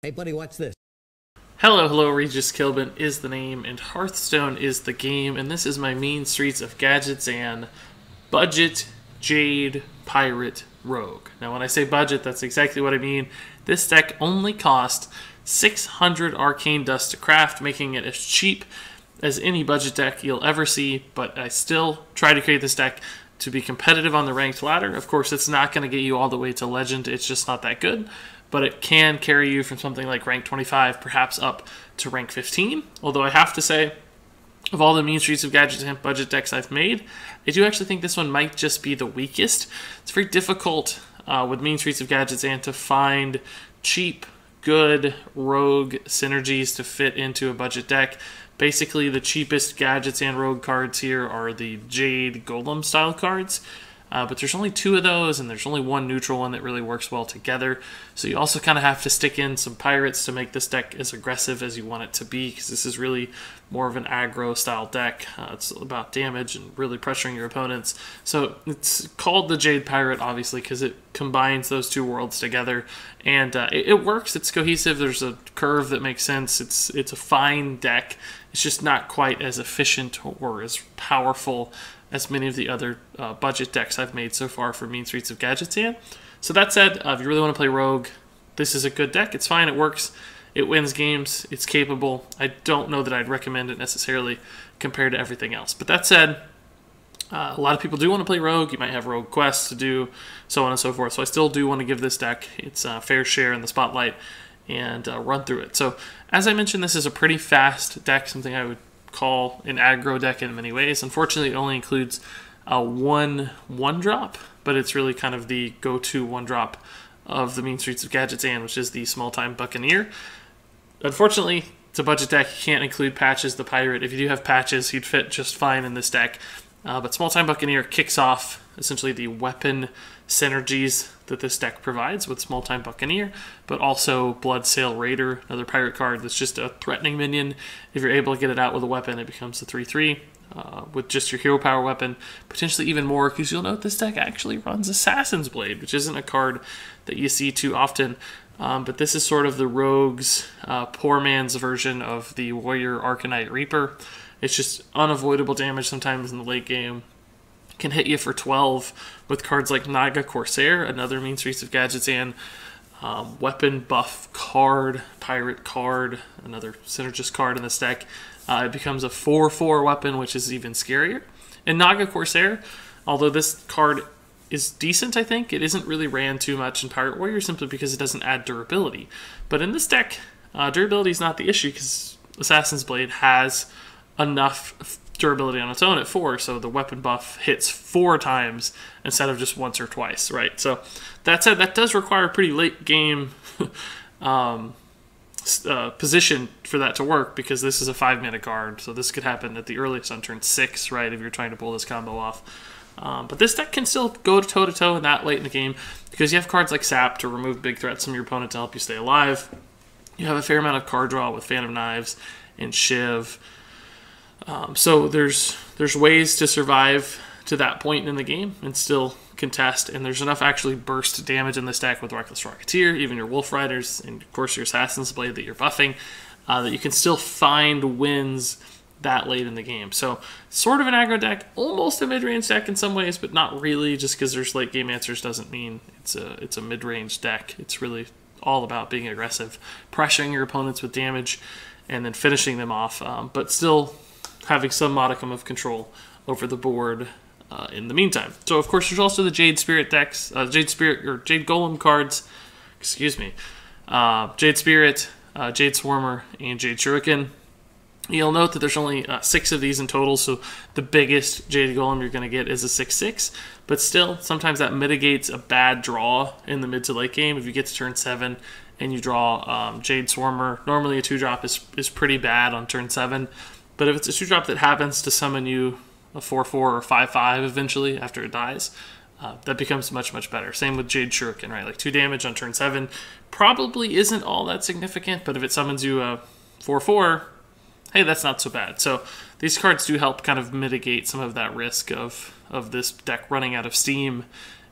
Hey buddy, watch this. Hello, Regis Kilbin is the name, and Hearthstone is the game, and this is my Mean Streets of Gadgetzan budget Jade Pirate Rogue. Now, when I say budget, that's exactly what I mean. This deck only cost 600 arcane dust to craft, making it as cheap as any budget deck you'll ever see, but I still try to create this deck to be competitive on the ranked ladder. Of course, it's not going to get you all the way to legend, it's just not that good, but it can carry you from something like rank 25, perhaps up to rank 15. Although I have to say, of all the Mean Streets of Gadgetzan budget decks I've made, I do actually think this one might just be the weakest. It's very difficult with Mean Streets of Gadgetzan to find cheap, good rogue synergies to fit into a budget deck. Basically, the cheapest Gadgetzan rogue cards here are the Jade Golem style cards. But there's only 2 of those, and there's only 1 neutral one that really works well together. So you also kind of have to stick in some pirates to make this deck as aggressive as you want it to be, because this is really more of an aggro style deck. It's about damage and really pressuring your opponents. So it's called the Jade Pirate, obviously, because it combines those 2 worlds together, and it works. It's cohesive. There's a curve that makes sense. It's a fine deck. It's just not quite as efficient or as powerful as many of the other budget decks I've made so far for Mean Streets of Gadgetzan. So that said, if you really want to play Rogue, this is a good deck. It's fine, it works, it wins games, it's capable. I don't know that I'd recommend it necessarily compared to everything else. But that said, a lot of people do want to play Rogue. You might have Rogue quests to do, so on and so forth. So I still do want to give this deck its fair share in the spotlight and run through it. So as I mentioned, this is a pretty fast deck, something I would call an aggro deck in many ways. Unfortunately, it only includes one drop, but it's really kind of the go-to 1-drop of the Mean Streets of Gadgetzan, which is the Small-Time Buccaneer. Unfortunately, it's a budget deck. You can't include Patches the Pirate. If you do have Patches, he'd fit just fine in this deck. But Small-Time Buccaneer kicks off essentially the weapon synergies that this deck provides with Small-Time Buccaneer, but also Bloodsail Raider, another pirate card that's just a threatening minion. If you're able to get it out with a weapon, it becomes a 3/3. With just your hero power weapon, potentially even more, because you'll note this deck actually runs Assassin's Blade, which isn't a card that you see too often. But this is sort of the rogue's poor man's version of the Warrior Arcanite Reaper. It's just unavoidable damage sometimes in the late game. Can hit you for 12 with cards like Naga Corsair, another Mean Streets of Gadgetzan weapon buff card, pirate card, another synergist card in this deck. It becomes a 4/4 weapon, which is even scarier. And Naga Corsair, although this card is decent, I think, it isn't really ran too much in Pirate Warrior simply because it doesn't add durability. But in this deck, durability is not the issue, because Assassin's Blade has enough durability on its own at 4, so the weapon buff hits 4 times instead of just once or twice, right? So that said, that does require a pretty late game position for that to work, because this is a 5-mana card, so this could happen at the earliest on turn 6, right, if you're trying to pull this combo off. But this deck can still go toe-to-toe in that late in the game, because you have cards like Sap to remove big threats from your opponent to help you stay alive. You have a fair amount of card draw with Fan of Knives and Shiv. So there's ways to survive to that point in the game and still contest, and there's enough actually burst damage in this deck with Reckless Rocketeer, even your Wolf Riders, and of course your Assassin's Blade that you're buffing, that you can still find wins that late in the game. So sort of an aggro deck, almost a mid-range deck in some ways, but not really. Just because there's late game answers doesn't mean it's a mid-range deck. It's really all about being aggressive, pressuring your opponents with damage, and then finishing them off, but still having some modicum of control over the board in the meantime. So of course there's also the Jade Spirit decks, Jade Spirit or Jade Golem cards, excuse me, Jade Spirit, Jade Swarmer, and Jade Shuriken. You'll note that there's only 6 of these in total, so the biggest Jade Golem you're going to get is a 6/6, but still, sometimes that mitigates a bad draw in the mid to late game. If you get to turn 7 and you draw Jade Swarmer, normally a 2-drop is pretty bad on turn 7, but if it's a 2-drop that happens to summon you a 4/4 or 5/5 eventually after it dies, that becomes much, much better. Same with Jade Shuriken, right? Like 2 damage on turn 7 probably isn't all that significant, but if it summons you a 4/4, hey, that's not so bad. So these cards do help kind of mitigate some of that risk of this deck running out of steam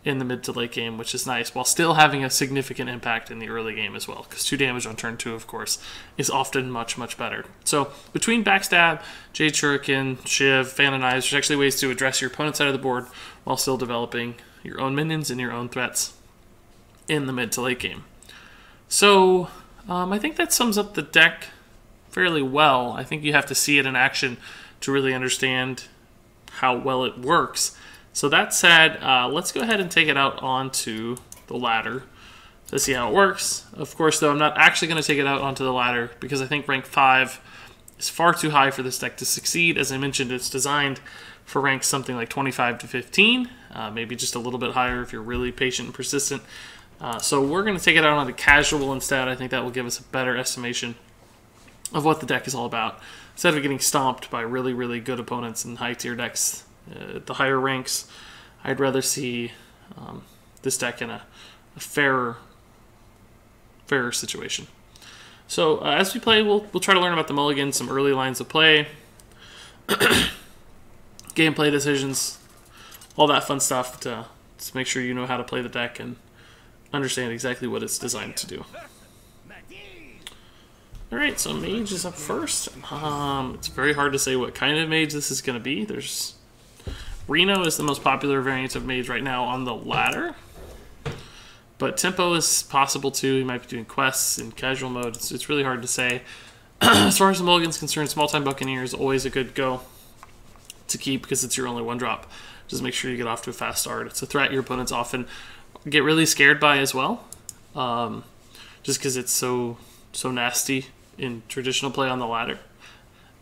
in the mid to late game, which is nice, while still having a significant impact in the early game as well, because 2 damage on turn 2, of course, is often much, much better. So between Backstab, Jade Shuriken, Shiv, Fan and Knives, there's actually ways to address your opponent's side of the board while still developing your own minions and your own threats in the mid to late game. So I think that sums up the deck fairly well. I think you have to see it in action to really understand how well it works. So that said, let's go ahead and take it out onto the ladder to see how it works. Of course, though, I'm not actually going to take it out onto the ladder because I think rank 5 is far too high for this deck to succeed. As I mentioned, it's designed for ranks something like 25 to 15, maybe just a little bit higher if you're really patient and persistent. So we're going to take it out onto casual instead. I think that will give us a better estimation of what the deck is all about, instead of getting stomped by really, really good opponents in high-tier decks. At the higher ranks, I'd rather see this deck in a fairer situation. So as we play, we'll try to learn about the mulligan, some early lines of play, gameplay decisions, all that fun stuff to make sure you know how to play the deck and understand exactly what it's designed to do. Alright, so Mage is up first. It's very hard to say what kind of Mage this is going to be. Reno is the most popular variant of Mage right now on the ladder, but Tempo is possible too. You might be doing quests in casual mode. It's really hard to say. As far as the mulligan's concerned, Small Time Buccaneer is always a good go to keep because it's your only 1-drop. Just make sure you get off to a fast start. It's a threat your opponents often get really scared by as well, just because it's so nasty in traditional play on the ladder.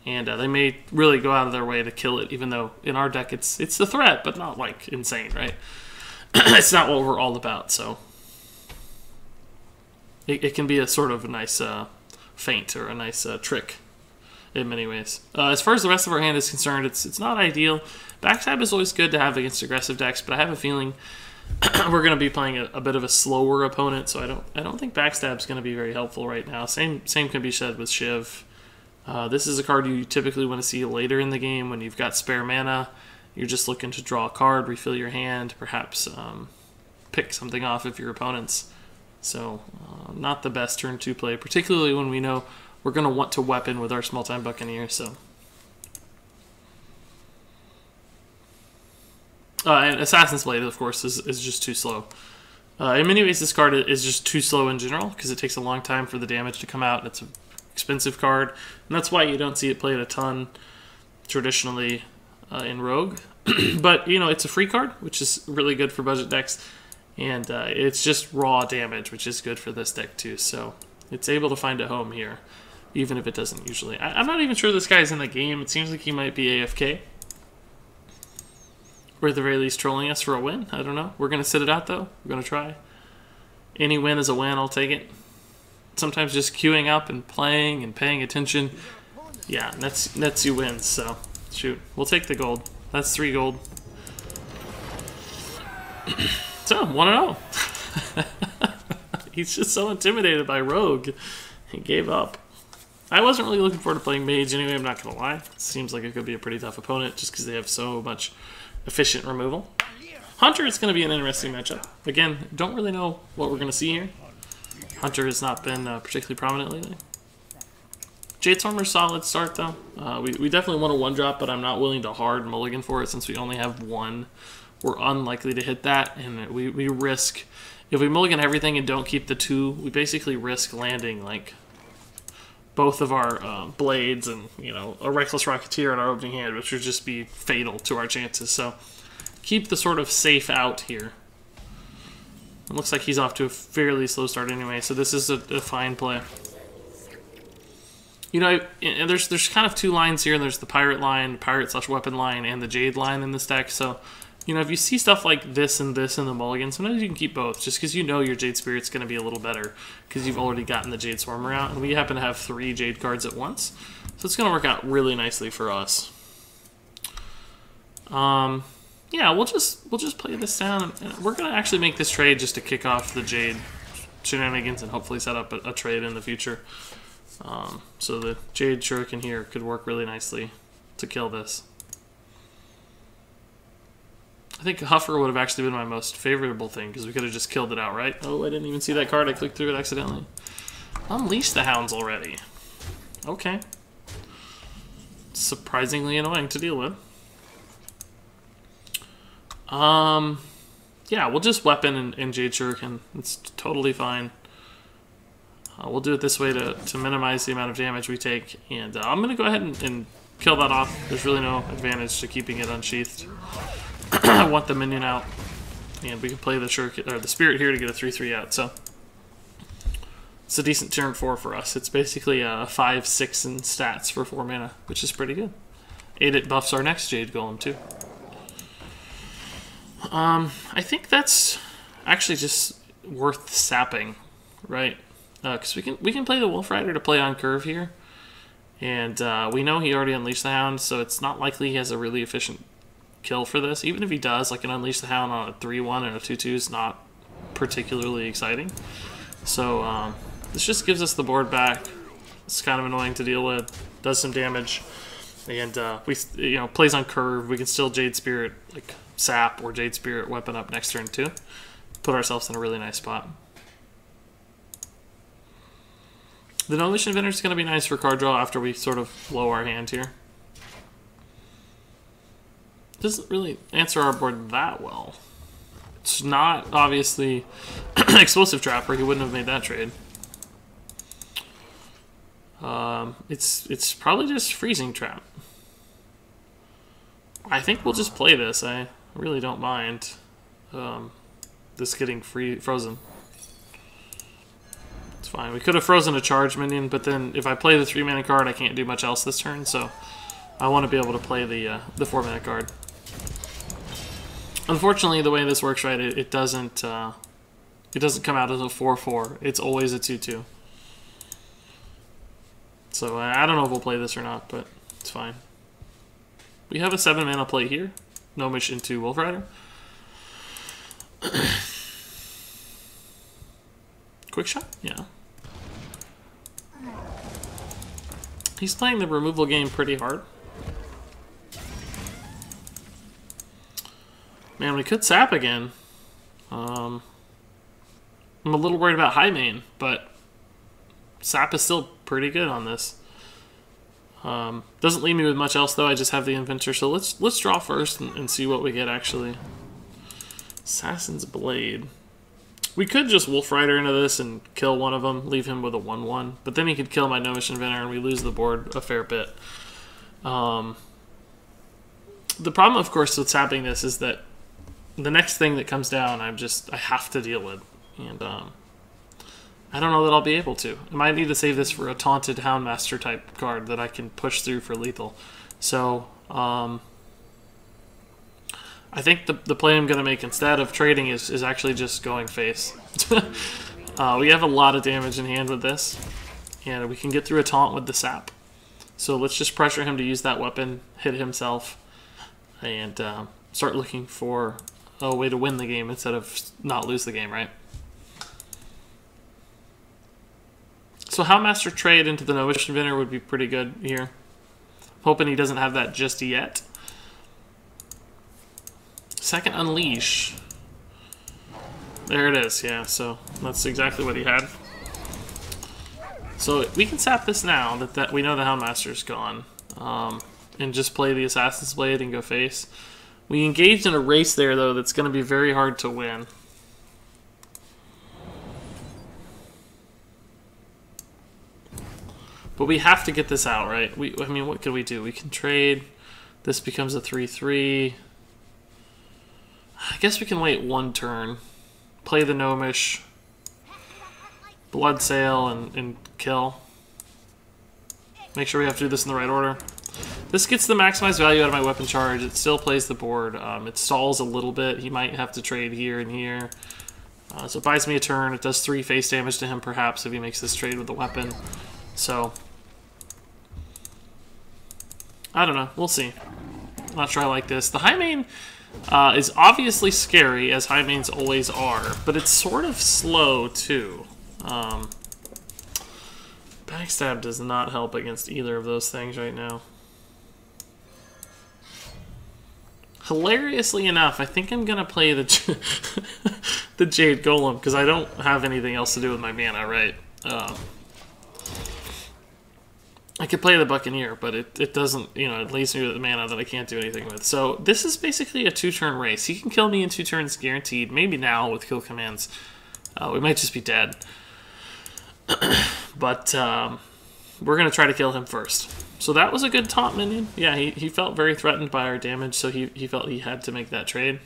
And they may really go out of their way to kill it, even though in our deck it's the threat, but not like insane, right? It's not what we're all about, so it can be a sort of a nice feint or a nice trick in many ways. As far as the rest of our hand is concerned, it's not ideal. Backstab is always good to have against aggressive decks, but I have a feeling we're going to be playing a bit of a slower opponent, so I don't think Backstab's going to be very helpful right now. Same can be said with Shiv. This is a card you typically want to see later in the game when you've got spare mana. You're just looking to draw a card, refill your hand, perhaps pick something off of your opponents. So not the best turn 2 play, particularly when we know we're going to want to weapon with our Small Time Buccaneer. So. And Assassin's Blade, of course, is just too slow. In many ways, this card is just too slow in general because it takes a long time for the damage to come out. It's an expensive card, and that's why you don't see it played a ton traditionally in Rogue. But, you know, it's a free card, which is really good for budget decks, and it's just raw damage, which is good for this deck too. So it's able to find a home here, even if it doesn't usually. I'm not even sure this guy's in the game. It seems like he might be AFK. Or at the very least trolling us for a win. I don't know. We're going to sit it out, though. We're going to try. Any win is a win. I'll take it. Sometimes just queuing up and playing and paying attention. Yeah, nets you wins. So, shoot. We'll take the gold. That's 3 gold. So, 1-0. He's just so intimidated by Rogue. He gave up. I wasn't really looking forward to playing Mage anyway. I'm not going to lie. It seems like it could be a pretty tough opponent just because they have so much efficient removal. Hunter is going to be an interesting matchup. Again, don't really know what we're going to see here. Hunter has not been particularly prominent lately. Jade Stormer's solid start, though. We definitely want a 1-drop, but I'm not willing to hard mulligan for it since we only have 1. We're unlikely to hit that, and we risk... If we mulligan everything and don't keep the 2, we basically risk landing, like, both of our blades and, you know, a Reckless Rocketeer in our opening hand, which would just be fatal to our chances. So keep the sort of safe out here. It looks like he's off to a fairly slow start anyway, so this is a fine play. You know, there's kind of 2 lines here. There's the pirate line, pirate/weapon line, and the Jade line in this deck. So, you know, if you see stuff like this and this in the mulligan, sometimes you can keep both, just because you know your Jade Spirit's going to be a little better, because you've already gotten the Jade Swarmer out, and we happen to have 3 Jade cards at once, so it's going to work out really nicely for us. Yeah, we'll just play this down, and we're going to actually make this trade just to kick off the Jade shenanigans and hopefully set up a trade in the future. So the Jade Shuriken here could work really nicely to kill this. I think Huffer would have actually been my most favorable thing, because we could have just killed it outright. Oh, I didn't even see that card. I clicked through it accidentally. Unleash the Hounds already. Okay. Surprisingly annoying to deal with. Yeah, we'll just weapon and Jade Shuriken. It's totally fine. We'll do it this way to minimize the amount of damage we take. And I'm going to go ahead and kill that off. There's really no advantage to keeping it unsheathed. I want the minion out, and we can play the Shuriken, or the Spirit here to get a 3/3 out. So it's a decent turn 4 for us. It's basically a 5/6 in stats for 4 mana, which is pretty good. 8 it buffs our next Jade Golem too. I think that's actually just worth sapping, right? Because we can play the Wolf Rider to play on curve here, and we know he already unleashed the Hound, so it's not likely he has a really efficient kill for this. Even if he does, like an Unleash the Hound on a 3/1 and a 2/2 is not particularly exciting. So this just gives us the board back. It's kind of annoying to deal with. Does some damage, and we plays on curve. We can still Jade Spirit like sap or Jade Spirit weapon up next turn too. Put ourselves in a really nice spot. The Gnomish Inventor is going to be nice for card draw after we sort of blow our hand here. Doesn't really answer our board that well. It's not obviously Explosive Trap, or he wouldn't have made that trade. It's probably just Freezing Trap. I think we'll just play this. I really don't mind this getting frozen. It's fine. We could have frozen a charge minion, but then if I play the 3-mana card, I can't do much else this turn, so I want to be able to play the 4-mana card. Unfortunately, the way this works, right, it doesn't come out as a 4/4. It's always a 2/2. So I don't know if we'll play this or not, but it's fine. We have a 7-mana play here. Gnomish into Wolf Rider. Quick shot? Yeah. He's playing the removal game pretty hard. Man, we could sap again. I'm a little worried about high main, but sap is still pretty good on this. Doesn't leave me with much else though. I just have the Inventor, so let's draw first and see what we get actually. Assassin's Blade. We could just Wolf Rider into this and kill one of them, leave him with a 1/1, but then he could kill my Gnomish Inventor and we lose the board a fair bit. The problem, of course, with sapping this is that the next thing that comes down, I have to deal with, and I don't know that I'll be able to. I might need to save this for a Taunted Houndmaster type card that I can push through for lethal. So I think the play I'm going to make instead of trading is actually just going face. We have a lot of damage in hand with this, and we can get through a taunt with the sap. So let's just pressure him to use that weapon, hit himself, and start looking for a way to win the game instead of not lose the game, right? So Houndmaster trade into the Gnomish Inventor would be pretty good here. Hoping he doesn't have that just yet. Second Unleash. There it is, yeah, so that's exactly what he had. So we can sap this now that we know the Houndmaster's gone. And just play the Assassin's Blade and go face. We engaged in a race there, though, that's going to be very hard to win. But we have to get this out, right? I mean, what could we do? We can trade. This becomes a 3/3. I guess we can wait one turn. Play the Gnomish. Blood Sail and kill. Make sure we have to do this in the right order. This gets the maximized value out of my weapon charge. It still plays the board. It stalls a little bit. He might have to trade here and here. So it buys me a turn. It does 3 face damage to him, perhaps, if he makes this trade with the weapon. So I don't know. We'll see. I'm not sure I like this. The high main is obviously scary, as high mains always are, but it's sort of slow, too. Backstab does not help against either of those things right now. hilariously enough, I think I'm going to play the the Jade Golem, because I don't have anything else to do with my mana, right? I could play the Buccaneer, but it doesn't, you know, it leaves me with the mana that I can't do anything with. So this is basically a 2-turn race. He can kill me in 2 turns guaranteed. Maybe now with kill commands. We might just be dead. But we're going to try to kill him first. So that was a good taunt minion. Yeah, he felt very threatened by our damage, so he felt he had to make that trade.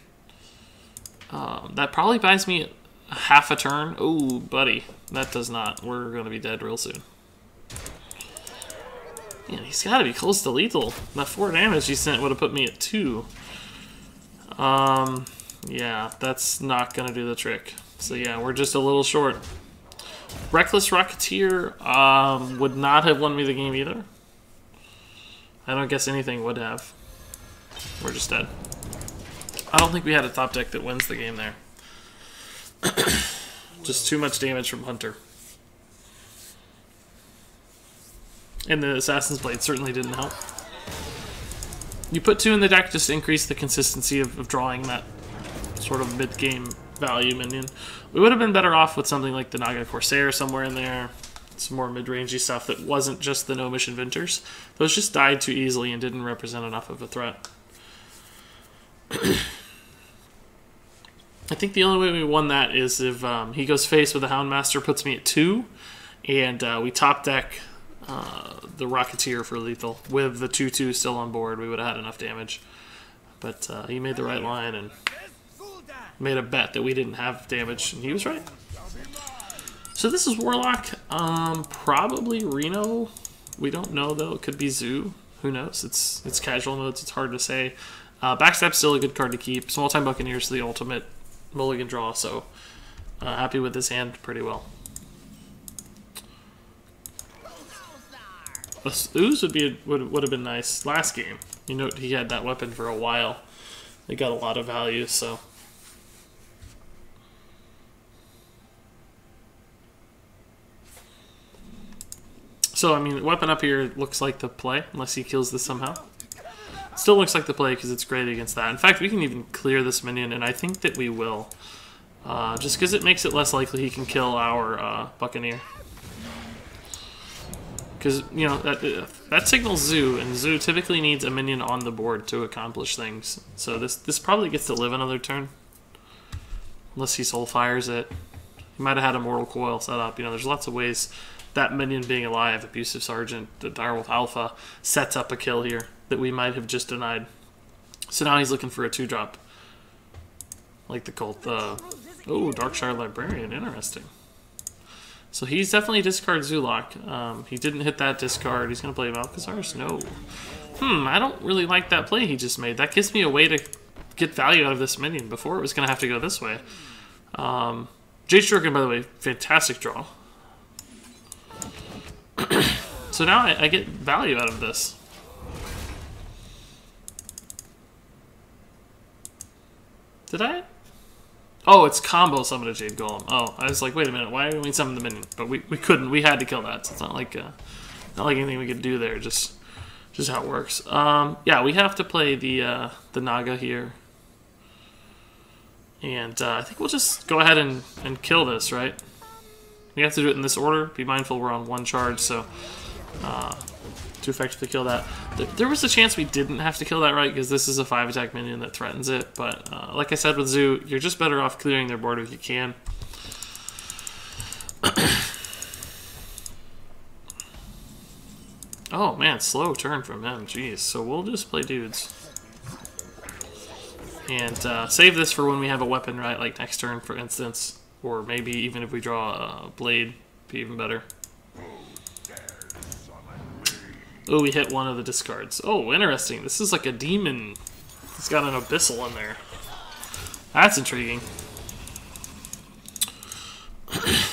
That probably buys me half a turn. Oh, buddy. That does not. We're going to be dead real soon. Man, he's got to be close to lethal. That 4 damage he sent would have put me at 2. Yeah, that's not going to do the trick. So yeah, we're just a little short. Reckless Rocketeer would not have won me the game either. I don't guess anything would have. We're just dead. I don't think we had a top deck that wins the game there. Just too much damage from Hunter. And the Assassin's Blade certainly didn't help. You put 2 in the deck just to increase the consistency of drawing that sort of mid-game value minion. We would have been better off with something like the Naga Corsair somewhere in there. Some more mid-rangey stuff that wasn't just the No Mission Vinters. Those just died too easily and didn't represent enough of a threat. I think the only way we won that is if he goes face with the Houndmaster, puts me at 2, and we top deck the Rocketeer for lethal. With the 2/2 still on board, we would have had enough damage. But he made the right line and made a bet that we didn't have damage, and he was right. So this is Warlock. Probably Reno. We don't know, though. It could be Zoo. Who knows? It's casual modes. It's hard to say. Backstab's still a good card to keep. Small Time Buccaneer's the ultimate mulligan draw, so happy with this hand pretty well. Ooze would have been nice last game. You know, he had that weapon for a while. They got a lot of value, so. So, I mean, weapon up here looks like the play, unless he kills this somehow. Still looks like the play because it's great against that. In fact, we can even clear this minion, and I think that we will. Just because it makes it less likely he can kill our Buccaneer. Because, you know, that signals Zoo, and Zoo typically needs a minion on the board to accomplish things. So this probably gets to live another turn. Unless he soul fires it. He might have had a Mortal Coil set up. You know, there's lots of ways that minion being alive, Abusive Sergeant, the Direwolf Alpha, sets up a kill here that we might have just denied. So now he's looking for a 2-drop. Like the Cult. Oh, Darkshire Librarian, interesting. So he's definitely discard Zulok. He didn't hit that discard. He's going to play Malkazars? No. I don't really like that play he just made. That gives me a way to get value out of this minion. Before it was going to have to go this way. Jade Shuriken, by the way, fantastic draw. So now I get value out of this. Did I? Oh, it's combo summon a Jade Golem. Oh, I was like, wait a minute, why didn't we summon the minion? But we couldn't. We had to kill that. So it's not like anything we could do there. Just how it works. Yeah, we have to play the Naga here, and I think we'll just go ahead and kill this, right? We have to do it in this order. Be mindful we're on 1 charge, so to effectively kill that. There was a chance we didn't have to kill that, right? Because this is a 5-attack minion that threatens it. But like I said with Zoo, you're just better off clearing their board if you can. Oh man, slow turn from him. Jeez. So we'll just play dudes. And save this for when we have a weapon, right? Like next turn, for instance. Or maybe even if we draw a blade, be even better. Oh, we hit one of the discards. Oh, interesting. This is like a demon. It's got an abyssal in there. That's intriguing.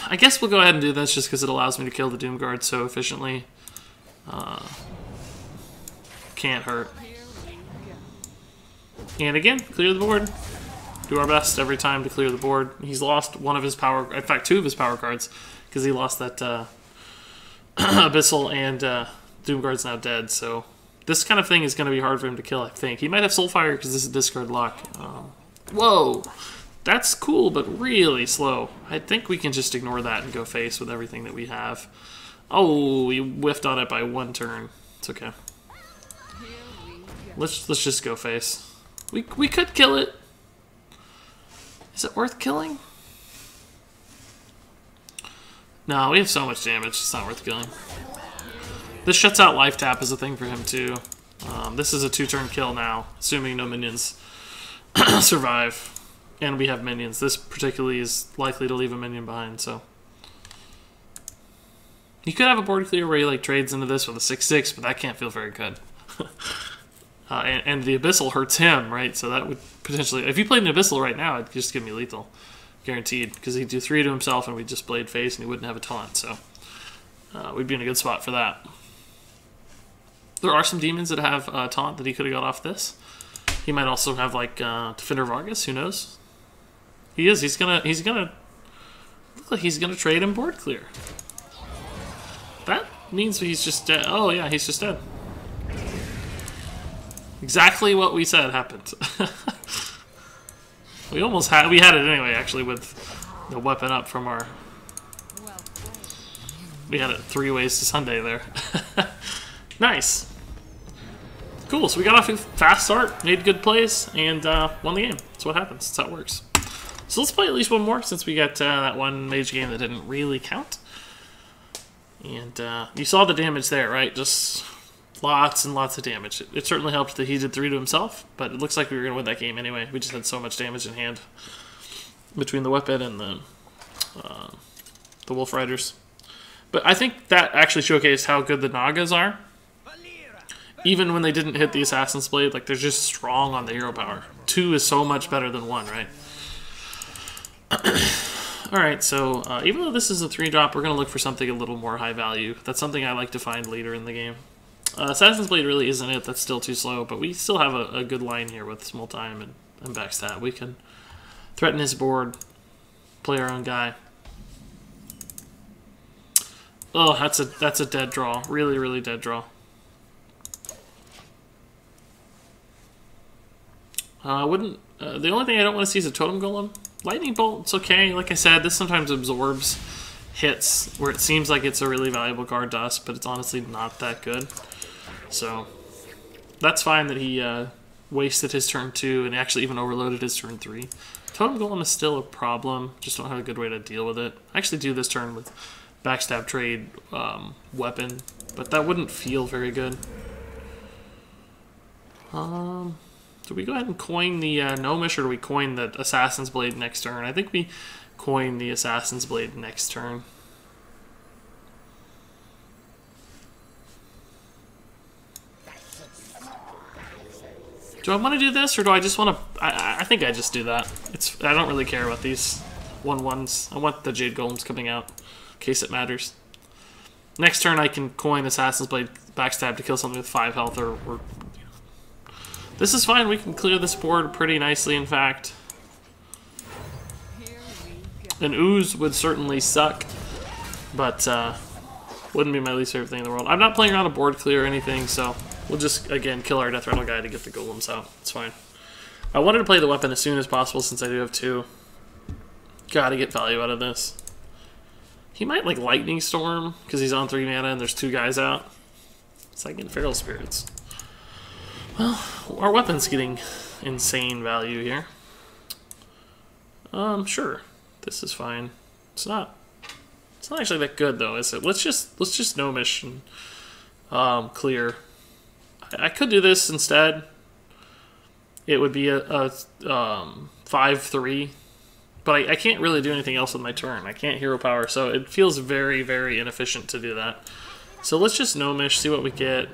I guess we'll go ahead and do this just because it allows me to kill the Doom Guard so efficiently. Can't hurt. And again, clear the board. Do our best every time to clear the board. He's lost one of his power, in fact 2 of his power cards, because he lost that Abyssal, and Doomguard's now dead, so This kind of thing is going to be hard for him to kill, I think. He might have Soulfire because this is discard lock. Whoa! That's cool, but really slow. I think we can just ignore that and go face with everything that we have. Oh, we whiffed on it by 1 turn. It's okay. Let's just go face. We could kill it. Is it worth killing? No, we have so much damage. It's not worth killing. This shuts out life tap as a thing for him too. This is a 2-turn kill now, assuming no minions survive. And we have minions. This particularly is likely to leave a minion behind, so. You could have a board clear where he like trades into this with a 6/6, but that can't feel very good. And the Abyssal hurts him, right? So that would potentially... If you played an Abyssal right now, it'd just give me lethal. Guaranteed. Because he'd do 3 to himself and we'd just blade face and he wouldn't have a taunt, so... we'd be in a good spot for that. There are some demons that have taunt that he could have got off this. He might also have like Defender Vargas, who knows? He is. He's gonna look like he's gonna trade him board clear. That means he's just dead. Oh yeah, he's just dead. Exactly what we said happened. We had it anyway, actually, with the weapon up from our... We had it 3 ways to Sunday there. Nice. Cool, so we got off a fast start, made good plays, and won the game. That's what happens. That's how it works. So let's play at least one more, since we got that one mage game that didn't really count. And you saw the damage there, right? Just lots and lots of damage. It certainly helped that he did 3 to himself, but it looks like we were going to win that game anyway. We just had so much damage in hand between the weapon and the Wolf Riders. But I think that actually showcased how good the Nagas are. Even when they didn't hit the Assassin's Blade, like they're just strong on the hero power. 2 is so much better than 1, right? Alright, so even though this is a 3-drop, we're going to look for something a little more high value. That's something I like to find later in the game. Assassin's Blade really isn't it. That's still too slow, but we still have a good line here with small time and backstab. We can threaten his board, play our own guy. Oh, that's a dead draw. Really, really dead draw. The only thing I don't want to see is a Totem Golem. Lightning Bolt, it's okay. Like I said, this sometimes absorbs hits where it seems like it's a really valuable card to us, but it's honestly not that good. So that's fine that he wasted his turn 2 and actually even overloaded his turn 3. Totem Golem is still a problem. Just don't have a good way to deal with it. I actually do this turn with backstab trade weapon, but that wouldn't feel very good. Do we go ahead and coin the Gnomish, or do we coin the Assassin's Blade next turn? I think we coin the Assassin's Blade next turn. Do I want to do this, or do I just want to... I think I just do that. I don't really care about these 1/1s. I want the Jade Golems coming out, in case it matters. Next turn I can coin Assassin's Blade backstab to kill something with 5 health, or this is fine. We can clear this board pretty nicely, in fact. An ooze would certainly suck, but wouldn't be my least favorite thing in the world. I'm not playing around a board clear or anything, so we'll just, again, kill our Death Rattle guy to get the golems out. It's fine. I wanted to play the weapon as soon as possible since I do have 2. Gotta get value out of this. He might, like, Lightning Storm, because he's on 3 mana and there's 2 guys out. It's like in Feral Spirits. Well, our weapon's getting insane value here. Sure. This is fine. It's not actually that good though, is it? Let's just Gnomish and clear. I could do this instead. It would be a 5/3, but I can't really do anything else with my turn. I can't hero power, so it feels very, very inefficient to do that. So let's just Gnomish, see what we get.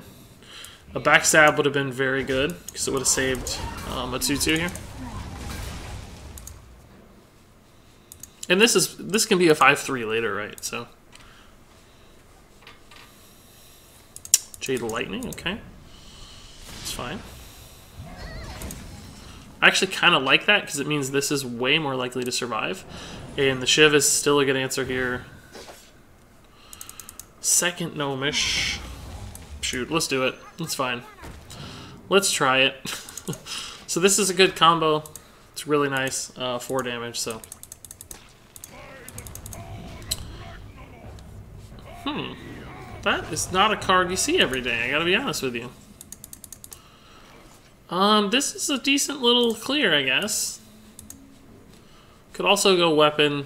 A backstab would have been very good, because it would have saved a 2/2 here. And this can be a 5/3 later, right? So Jade Lightning, okay. It's fine. I actually kind of like that, because it means this is way more likely to survive. And the Shiv is still a good answer here. Second Gnomish. Shoot, let's do it. It's fine. Let's try it. So this is a good combo. It's really nice. 4 damage, so. That is not a card you see every day, I gotta be honest with you. This is a decent little clear, I guess. Could also go weapon,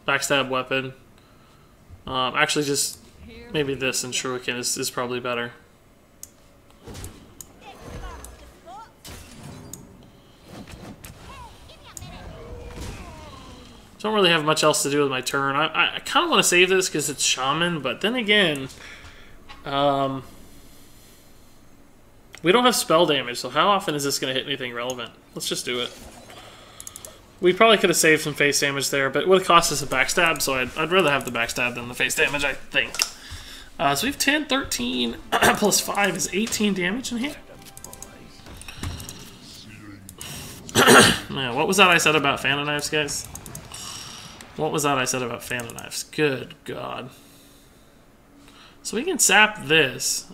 backstab weapon. Actually just maybe this and Shuriken is probably better. Don't really have much else to do with my turn. I kind of want to save this because it's Shaman, but then again, we don't have spell damage, so how often is this going to hit anything relevant? Let's just do it. We probably could have saved some face damage there, but it would have cost us a backstab, so I'd rather have the backstab than the face damage, I think. So we have 10, 13, plus 5 is 18 damage in here. Man, what was that I said about Phantom Knives, guys? What was that I said about Phantom Knives? Good God. So we can sap this.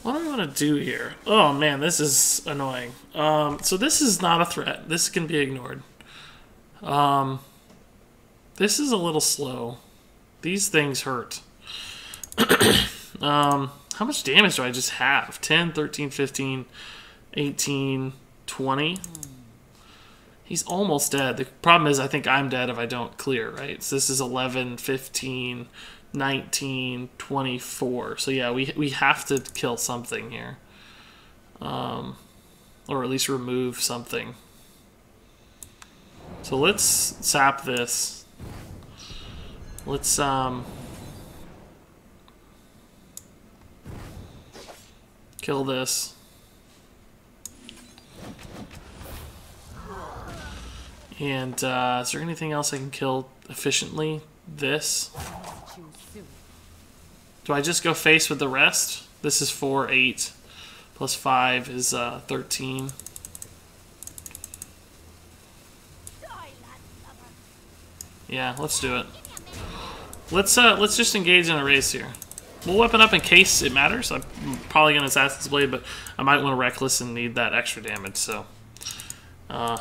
What do we want to do here? Oh man, this is annoying. So this is not a threat. This can be ignored. This is a little slow. These things hurt. How much damage do I just have? 10, 13, 15, 18, 20? He's almost dead. The problem is I think I'm dead if I don't clear, right? So this is 11, 15, 19, 24. So yeah, we have to kill something here. Or at least remove something. So let's sap this. Let's kill this. And is there anything else I can kill efficiently? This. Do I just go face with the rest? This is 4, 8. Plus 5 is 13. Yeah, let's do it. Let's just engage in a race here. We'll weapon up in case it matters. I'm probably gonna Assassin's Blade, but I might want to Reckless and need that extra damage, so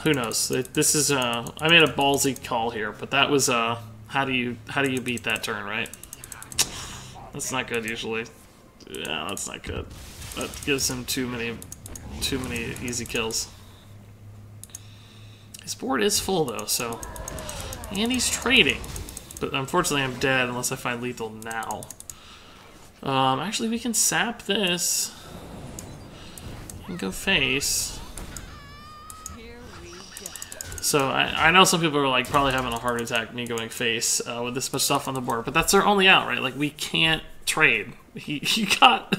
who knows? This is I made a ballsy call here, but that was how do you beat that turn, right? That's not good usually. Yeah, that's not good. That gives him too many easy kills. His board is full though, so, and he's trading. But unfortunately I'm dead unless I find lethal now. Actually we can sap this and go face. So I know some people are like probably having a heart attack me going face with this much stuff on the board, but that's their only out, right? Like we can't trade. He got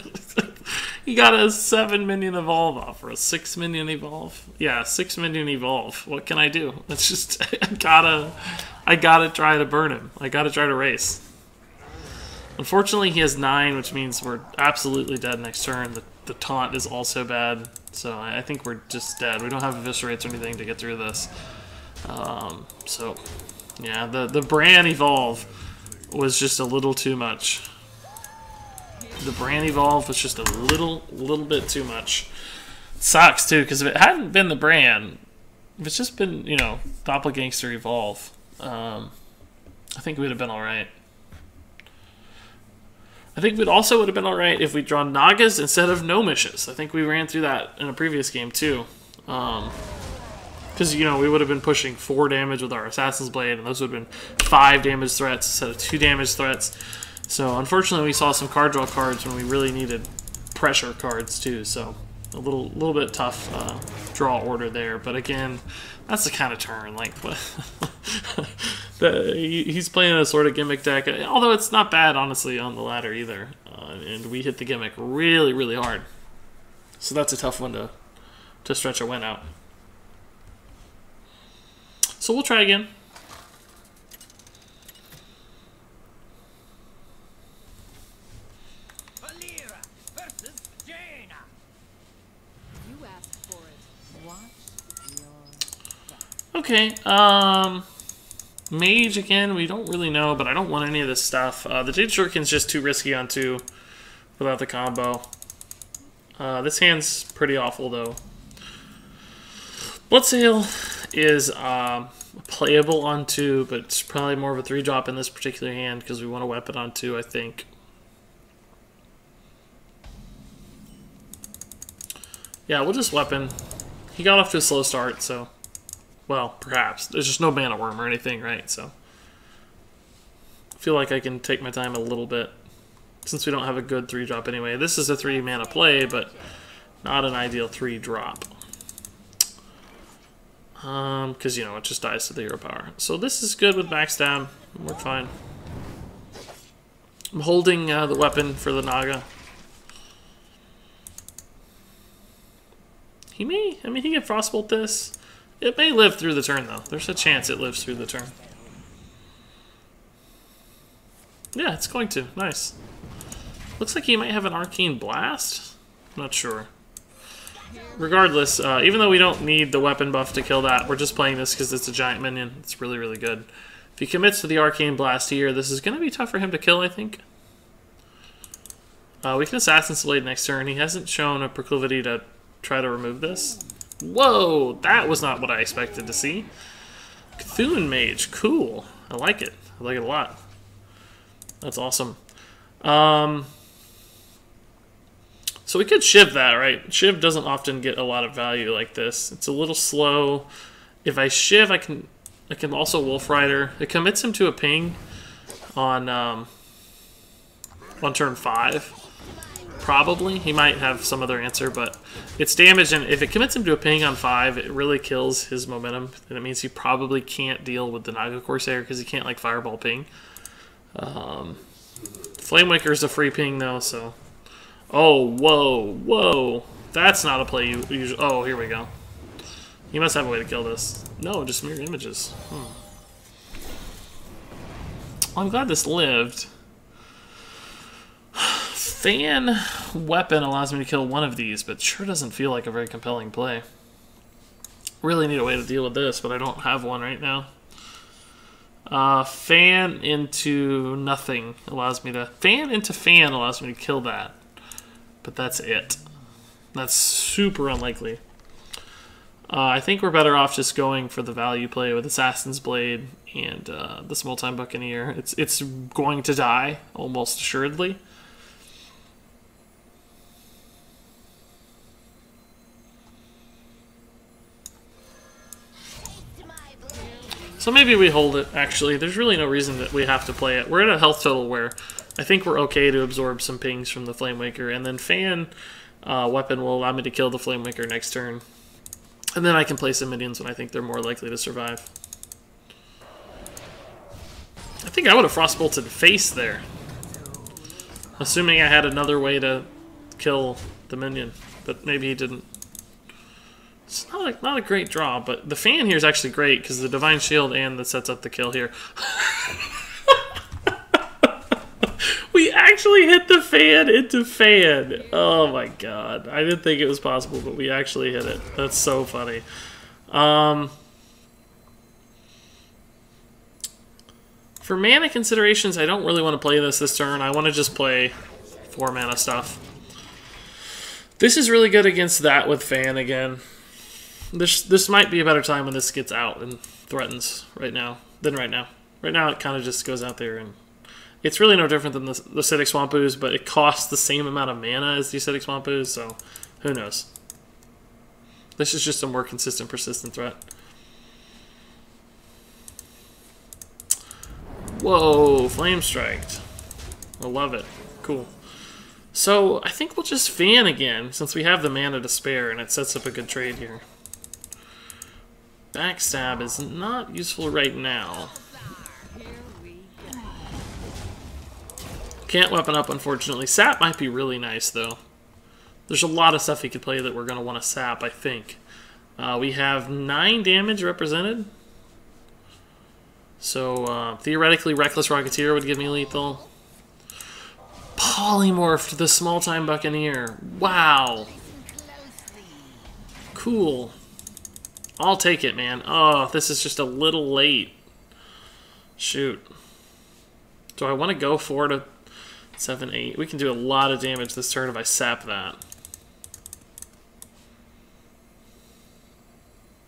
he got a 7 minion evolve off or a 6 minion evolve. Yeah, 6 minion evolve. What can I do? It's just I gotta try to burn him. I gotta try to race. Unfortunately, he has 9, which means we're absolutely dead next turn. The taunt is also bad, so I think we're just dead. We don't have eviscerates or anything to get through this. So, yeah, the Bran evolve was just a little too much. The Bran evolve was just a little bit too much. It sucks too, because if it hadn't been the Bran, if it's just been, you know, Doppelgangster evolve, I think we'd have been all right. I think we'd also would have been alright if we'd drawn Nagas instead of Gnomishes. I think we ran through that in a previous game too. Because, you know, we would have been pushing 4 damage with our Assassin's Blade, and those would have been 5 damage threats instead of 2 damage threats. So, unfortunately, we saw some card draw cards when we really needed pressure cards too. So, a little bit tough draw order there. But again, that's the kind of turn, like, what? He's playing a sort of gimmick deck, although it's not bad, honestly, on the ladder either. And we hit the gimmick really hard. So that's a tough one to stretch a win out. So we'll try again. Okay, Mage again, we don't really know, but I don't want any of this stuff. The Jade Shuriken's just too risky on 2 without the combo. This hand's pretty awful though. Bloodsail is playable on 2, but it's probably more of a 3-drop in this particular hand because we want a weapon on 2, I think. Yeah, we'll just weapon. He got off to a slow start, so... Well, perhaps. There's just no mana worm or anything, right? So... I feel like I can take my time a little bit. Since we don't have a good 3-drop anyway. This is a 3-mana play, but not an ideal 3-drop. Because, you know, it just dies to the hero power. So this is good with backstab. We're fine. I'm holding the weapon for the Naga. He may, I mean, he can frostbolt this. It may live through the turn, though. There's a chance it lives through the turn. Yeah, it's going to. Nice. Looks like he might have an arcane blast. Not sure. Regardless, even though we don't need the weapon buff to kill that, we're just playing this because it's a giant minion. It's really, really good. If he commits to the arcane blast here, this is going to be tough for him to kill, I think. We can Assassin's Blade next turn. He hasn't shown a proclivity to try to remove this. Whoa, that was not what I expected to see. Cthulhu Mage, cool. I like it. I like it a lot. That's awesome. So we could Shiv that, right? Shiv doesn't often get a lot of value like this. It's a little slow. If I Shiv, I can also Wolf Rider. It commits him to a ping on turn 5. Probably. He might have some other answer, but it's damage, and if it commits him to a ping on 5, it really kills his momentum, and it means he probably can't deal with the Naga Corsair because he can't, like, Fireball ping. Flamewaker is a free ping, though, so... Oh, whoa, whoa. That's not a play you usually... Oh, here we go. He must have a way to kill this. No, just mirror images. Well, I'm glad this lived. Fan weapon allows me to kill one of these, but sure doesn't feel like a very compelling play. Really need a way to deal with this, but I don't have one right now. Fan into nothing allows me to... Fan into fan allows me to kill that. But that's it. That's super unlikely. I think we're better off just going for the value play with Assassin's Blade and the Small-Time Buccaneer. It's going to die, almost assuredly. So maybe we hold it, actually. There's really no reason that we have to play it. We're at a health total where I think we're okay to absorb some pings from the Flamewaker, and then Fan weapon will allow me to kill the Flamewaker next turn. And then I can play some minions when I think they're more likely to survive. I think I would have Frostbolted face there. Assuming I had another way to kill the minion, but maybe he didn't. It's not a great draw, but the Fan here is actually great because the Divine Shield and that sets up the kill here. We actually hit the Fan into Fan. Oh my god. I didn't think it was possible, but we actually hit it. That's so funny. For mana considerations, I don't really want to play this turn. I want to just play 4 mana stuff. This is really good against that with Fan again. This might be a better time when this gets out and threatens than right now. Right now it kind of just goes out there, and it's really no different than the Acidic Swamp Ooze, but it costs the same amount of mana as the Acidic Swamp Ooze, so who knows. This is just a more consistent, persistent threat. Whoa, Flame Striked. I love it. Cool. So I think we'll just Fan again, since we have the mana to spare, and it sets up a good trade here. Backstab is not useful right now. Can't weapon up, unfortunately. Sap might be really nice, though. There's a lot of stuff he could play that we're going to want to sap, I think. We have 9 damage represented. So, theoretically, Reckless Rocketeer would give me lethal. Polymorph to the Small-Time Buccaneer. Wow. Cool. I'll take it, man. Oh, this is just a little late. Shoot. Do I want to go 4 to 7, 8? We can do a lot of damage this turn if I sap that.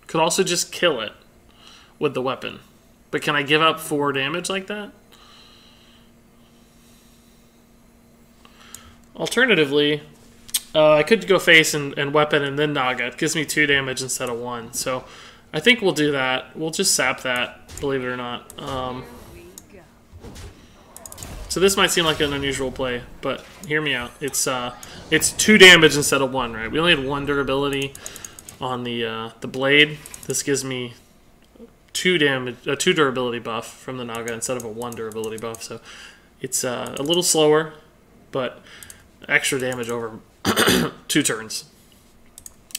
Could also just kill it with the weapon. But can I give up 4 damage like that? Alternatively, I could go face and weapon and then Naga. It gives me 2 damage instead of 1. So I think we'll do that. We'll just sap that, believe it or not. So this might seem like an unusual play, but hear me out. It's 2 damage instead of 1, right? We only had 1 durability on the blade. This gives me 2 damage, a 2 durability buff from the Naga instead of a 1 durability buff. So it's a little slower, but extra damage over 2 turns.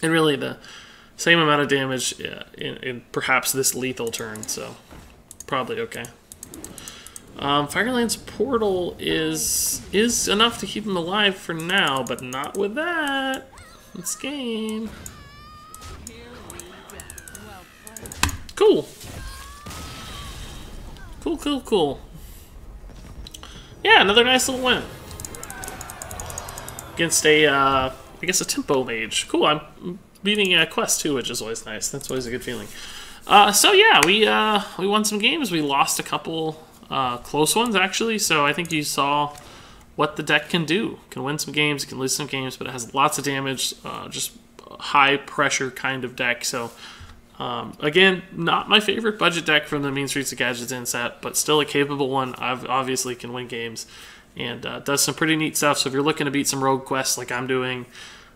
And really the same amount of damage in perhaps this lethal turn, so probably okay. Fireland's Portal is enough to keep him alive for now, but not with that. It's game. Cool. Cool. Yeah, another nice little win. Against a, I guess a tempo mage. Cool, I'm beating a quest too, which is always nice. That's always a good feeling. So yeah, we won some games. We lost a couple close ones, actually. So I think you saw what the deck can do. It can win some games, it can lose some games, but it has lots of damage, just high pressure kind of deck. So again, not my favorite budget deck from the Mean Streets of Gadgetzan set, but still a capable one. Obviously can win games and does some pretty neat stuff. So if you're looking to beat some rogue quests like I'm doing,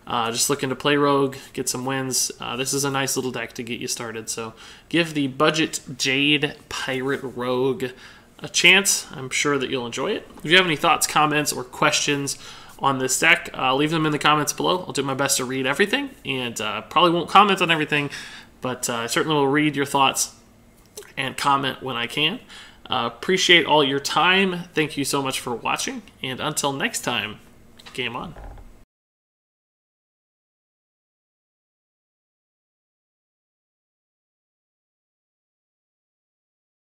just looking to play rogue, get some wins, this is a nice little deck to get you started. So give the budget Jade Pirate Rogue a chance. I'm sure that you'll enjoy it. If you have any thoughts, comments, or questions on this deck, leave them in the comments below. I'll do my best to read everything, and probably won't comment on everything, but I certainly will read your thoughts and comment when I can. Appreciate all your time. Thank you so much for watching, and until next time, game on.